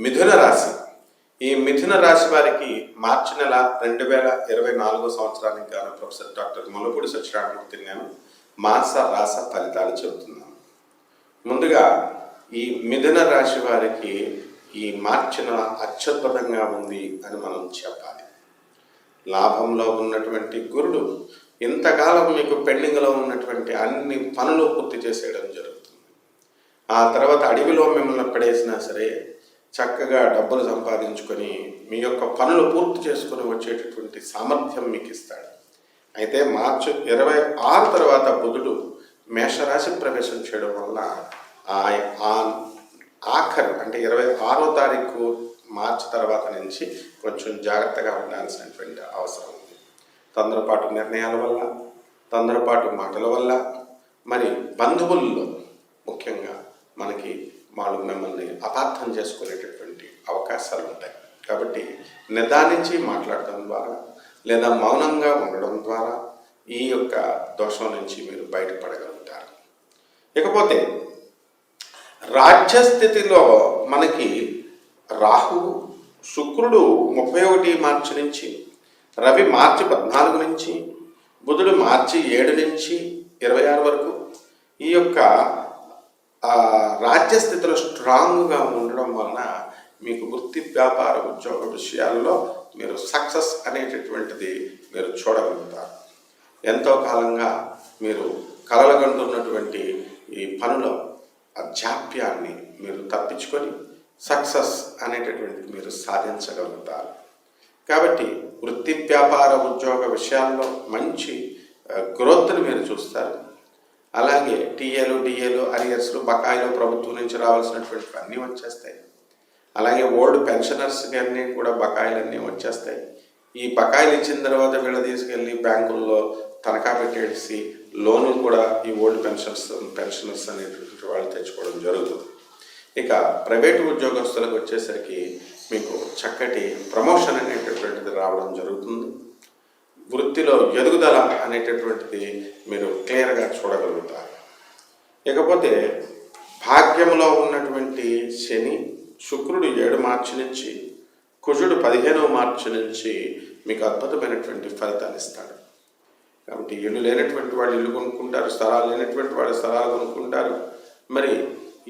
మిథున రాశి. ఈ మిథున రాశి వారికి మార్చి నెల 2024 సంవత్సరానికి గాను ప్రొఫెసర్ డాక్టర్ ముల్లపూడి సత్యనారాయణమూర్తి నేను మాస రాస ఫలితాలు చెబుతున్నాను. ముందుగా ఈ మిథున రాశి వారికి ఈ మార్చి నెల అత్యద్భుతంగా ఉంది అని మనం చెప్పాలి. లాభంలో ఉన్నటువంటి గురుడు ఇంతకాలం మీకు పెండింగ్లో ఉన్నటువంటి అన్ని పనులు పూర్తి చేసేయడం జరుగుతుంది. ఆ తర్వాత అడవిలో మిమ్మల్ని పడేసినా సరే చక్కగా డబ్బులు సంపాదించుకొని మీ యొక్క పనులు పూర్తి చేసుకొని వచ్చేటటువంటి సామర్థ్యం మీకు ఇస్తాడు. అయితే మార్చి 26 తర్వాత బుధుడు మేషరాశి ప్రవేశం చేయడం వల్ల ఆఖరు అంటే 26వ తారీఖు మార్చి తర్వాత నుంచి కొంచెం జాగ్రత్తగా ఉండాల్సినటువంటి అవసరం ఉంది. తొందరపాటు నిర్ణయాల వల్ల, తొందరపాటు మాటల వల్ల, మరి బంధువుల్లో ముఖ్యంగా మనకి వాళ్ళు మిమ్మల్ని అపార్థం చేసుకునేటటువంటి అవకాశాలు ఉంటాయి. కాబట్టి నిదానించి మాట్లాడటం ద్వారా లేదా మౌనంగా ఉండడం ద్వారా ఈ యొక్క దోషం నుంచి మీరు బయటపడగలుగుతారు. ఇకపోతే రాజ్యస్థితిలో మనకి రాహు, శుక్రుడు 31 మార్చి నుంచి, రవి మార్చి 14 నుంచి, బుధుడు మార్చి 7 నుంచి 26 వరకు ఈ యొక్క రాజ్యస్థితిలో స్ట్రాంగ్గా ఉండడం వలన మీకు వృత్తి, వ్యాపార, ఉద్యోగ విషయాల్లో మీరు సక్సెస్ అనేటటువంటిది మీరు చూడగలుగుతారు. ఎంతో కాలంగా మీరు కలలుగంటున్నటువంటి ఈ పనుల జాప్యాన్ని మీరు తప్పించుకొని సక్సెస్ అనేటటువంటిది మీరు సాధించగలుగుతారు. కాబట్టి వృత్తి, వ్యాపార, ఉద్యోగ విషయాల్లో మంచి గ్రోత్ని మీరు చూస్తారు. అలాగే టీఏలు, డిఏలు, అరియర్స్లు, బకాయిలు ప్రభుత్వం నుంచి రావాల్సినటువంటి అన్నీ వచ్చేస్తాయి. అలాగే ఓల్డ్ పెన్షనర్స్కి అన్నీ కూడా బకాయిలన్నీ వచ్చేస్తాయి. ఈ బకాయిలు ఇచ్చిన తర్వాత వీళ్ళు తీసుకెళ్ళి బ్యాంకుల్లో తనఖా పెట్టేసి లోన్లు కూడా ఈ ఓల్డ్ పెన్షనర్స్ అనేటువంటి వాళ్ళు తెచ్చుకోవడం జరుగుతుంది. ఇక ప్రైవేటు ఉద్యోగస్తులకు వచ్చేసరికి మీకు చక్కటి ప్రమోషన్ అనేటటువంటిది రావడం జరుగుతుంది. వృత్తిలో ఎదుగుదల అనేటటువంటిది మీరు క్లియర్గా చూడగలుగుతారు. ఇకపోతే భాగ్యంలో ఉన్నటువంటి శని, శుక్రుడు 7 మార్చి నుంచి, కుజుడు 15వ మార్చి నుంచి మీకు అద్భుతమైనటువంటి ఫలితాలు ఇస్తాడు. కాబట్టి ఇల్లు లేనటువంటి వాళ్ళు ఇల్లు కొనుక్కుంటారు, స్థలాలు లేనటువంటి వాళ్ళు స్థలాలు కొనుక్కుంటారు. మరి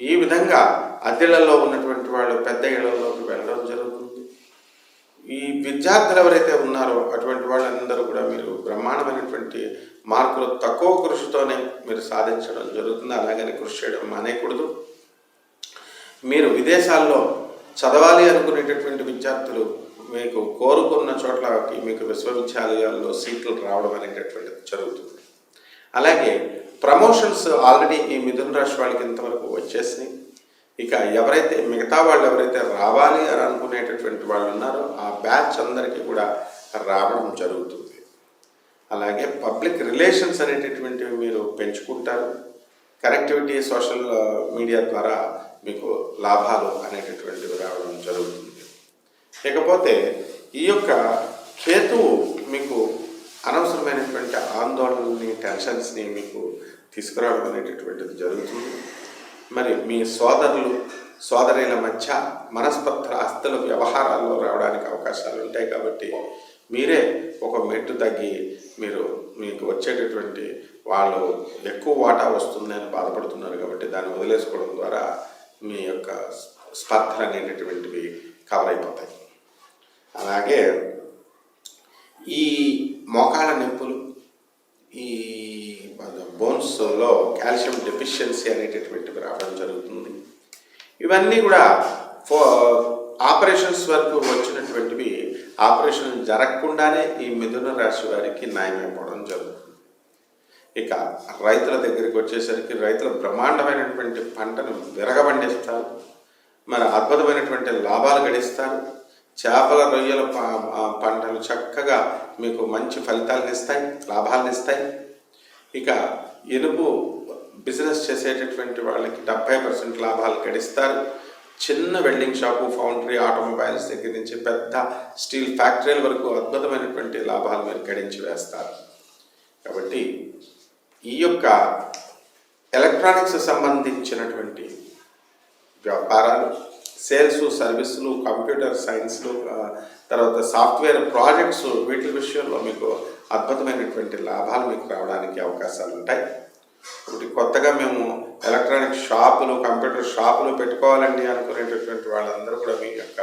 ఈ విధంగా అద్దెలలో ఉన్నటువంటి వాళ్ళు పెద్ద ఇళ్లలోకి వెళ్ళడం జరుగుతుంది. ఈ విద్యార్థులు ఎవరైతే ఉన్నారో అటువంటి వాళ్ళందరూ కూడా మీరు బ్రహ్మాండమైనటువంటి మార్కులు తక్కువ కృషితోనే మీరు సాధించడం జరుగుతుంది. అలాగని కృషి చేయడం మానేయకూడదు. మీరు విదేశాల్లో చదవాలి అనుకునేటటువంటి విద్యార్థులు మీకు కోరుకున్న చోట్లకి మీకు విశ్వవిద్యాలయాల్లో సీట్లు రావడం అనేటటువంటిది జరుగుతుంది. అలాగే ప్రమోషన్స్ ఆల్రెడీ ఈ మిథున రాశి వాళ్ళకి ఇంతవరకు వచ్చేసినాయి. ఇక మిగతా వాళ్ళు ఎవరైతే రావాలి అని అనుకునేటటువంటి వాళ్ళు ఉన్నారో ఆ బ్యాచ్ అందరికీ కూడా రావడం జరుగుతుంది. అలాగే పబ్లిక్ రిలేషన్స్ అనేటటువంటివి మీరు పెంచుకుంటారు. కనెక్టివిటీ, సోషల్ మీడియా ద్వారా మీకు లాభాలు అనేటటువంటివి రావడం జరుగుతుంది. ఇకపోతే ఈ యొక్క కేతువు మీకు అనవసరమైనటువంటి ఆందోళనని, టెన్షన్స్ని మీకు తీసుకురావడం అనేటటువంటిది జరుగుతుంది. మరి మీ సోదరులు, సోదరుల మధ్య మనస్పర్ధల, ఆస్తుల వ్యవహారాల్లో రావడానికి అవకాశాలు ఉంటాయి. కాబట్టి మీరే ఒక మెట్టు తగ్గి మీకు వచ్చేటటువంటి వాళ్ళు ఎక్కువ వాటా వస్తుంది అని బాధపడుతున్నారు. కాబట్టి దాన్ని వదిలేసుకోవడం ద్వారా మీ యొక్క స్పర్ధలు అనేటటువంటివి కవర్ అయిపోతాయి. అలాగే ఈ మోకాళ్ళ నొప్పులు, ఈ బోన్స్లో కాల్షియం డెఫిషియన్సీ అనేటటువంటివి రావడం జరుగుతుంది. ఇవన్నీ కూడా ఆపరేషన్స్ వరకు వచ్చినటువంటివి ఆపరేషన్ జరగకుండానే ఈ మిథున రాశి వారికి న్యాయమైపోవడం జరుగుతుంది. ఇక రైతుల దగ్గరికి వచ్చేసరికి రైతులు బ్రహ్మాండమైనటువంటి పంటను విరగబండిస్తారు. మరి అద్భుతమైనటువంటి లాభాలు గడిస్తారు. చేపల, రొయ్యల పంటలు చక్కగా మీకు మంచి ఫలితాలను ఇస్తాయి, లాభాలను ఇస్తాయి. ఇక ఇనుపు బిజినెస్ చేసేటటువంటి వాళ్ళకి 70% లాభాలు గడిస్తారు. చిన్న వెల్డింగ్ షాపు, ఫౌండరీ, ఆటోమొబైల్స్ దగ్గర నుంచి పెద్ద స్టీల్ ఫ్యాక్టరీల వరకు అద్భుతమైనటువంటి లాభాలు మీరు గడించి వేస్తారు. కాబట్టి ఈ యొక్క ఎలక్ట్రానిక్స్ సంబంధించినటువంటి వ్యాపారాలు, సేల్స్, సర్వీసులు, కంప్యూటర్ సైన్స్లు, తర్వాత సాఫ్ట్వేర్ ప్రాజెక్ట్స్, వీటి విషయంలో మీకు అద్భుతమైనటువంటి లాభాలు మీకు రావడానికి అవకాశాలు ఉంటాయి. ఒకటి కొత్తగా మేము ఎలక్ట్రానిక్ షాపులు, కంప్యూటర్ షాపులు పెట్టుకోవాలండి అనుకునేటటువంటి వాళ్ళందరూ కూడా మీ యొక్క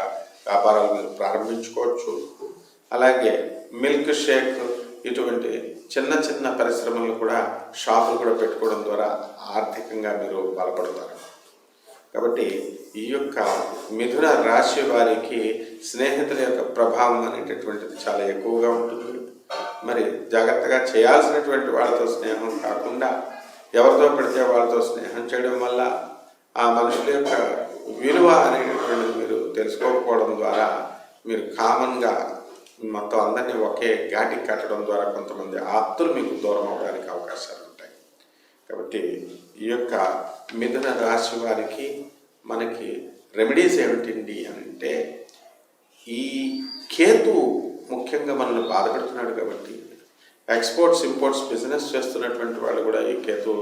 వ్యాపారాలు మీరు ప్రారంభించుకోవచ్చు. అలాగే మిల్క్ షేక్ ఇటువంటి చిన్న చిన్న పరిశ్రమలు కూడా, షాపులు కూడా పెట్టుకోవడం ద్వారా ఆర్థికంగా మీరు బలపడతారు. కాబట్టి ఈ యొక్క మిథున రాశి వారికి స్నేహితుల యొక్క ప్రభావం అనేటటువంటిది చాలా ఎక్కువగా ఉంటుంది. మరి జాగ్రత్తగా చేయాల్సినటువంటి వాళ్ళతో స్నేహం కాకుండా ఎవరితో పడితే వాళ్ళతో స్నేహం చేయడం వల్ల ఆ మనుషుల యొక్క విలువ అనేటటువంటిది మీరు తెలుసుకోకపోవడం ద్వారా మీరు కామన్గా మొత్తం అందరినీ ఒకే ఘాటికి కట్టడం ద్వారా కొంతమంది ఆప్తులు మీకు దూరం అవడానికి అవకాశాలు ఉంటాయి. కాబట్టి ఈ యొక్క మిథున రాశి వారికి మనకి రెమెడీస్ ఏమిటండి అంటే, ఈ కేతు ముఖ్యంగా మనల్ని బాధపడుతున్నాడు కాబట్టి ఎక్స్పోర్ట్స్ ఇంపోర్ట్స్ బిజినెస్ చేస్తున్నటువంటి వాళ్ళు కూడా ఈ కేతు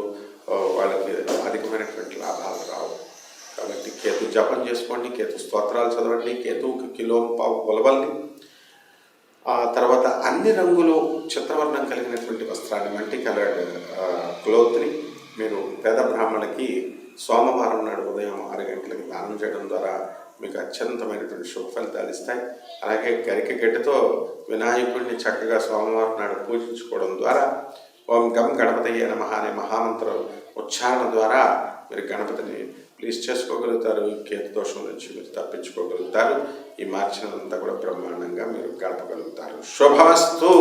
వాళ్ళకి అధికమైనటువంటి లాభాలు రావు. కాబట్టి కేతు జపం చేసుకోండి, కేతు స్తోత్రాలు చదవండి, కేతువుకి కిలో పావు కొలవండి. ఆ తర్వాత అన్ని రంగులు చిత్రవర్ణం కలిగినటువంటి వస్త్రాన్ని, మల్టీ కలర్డ్ క్లోత్ని మీరు పేద బ్రాహ్మణులకి సోమవారం నాడు ఉదయం 6 గంటలకి దానం చేయడం ద్వారా మీకు అత్యంతమైనటువంటి శుభ ఫలితాలు ఇస్తాయి. అలాగే గరిక గడ్డితో వినాయకుడిని చక్కగా సోమవారం నాడు పూజించుకోవడం ద్వారా ఓం గం గణపతయ్య నమః అనే మహామంత్రం ఉచ్చారణ ద్వారా మీరు గణపతిని ప్లీజ్ చేసుకోగలుగుతారు. ఈ కేతు దోషం నుంచి మీరు తప్పించుకోగలుగుతారు. ఈ మార్చినంతా కూడా బ్రహ్మాండంగా మీరు గడపగలుగుతారు. శుభమస్తు.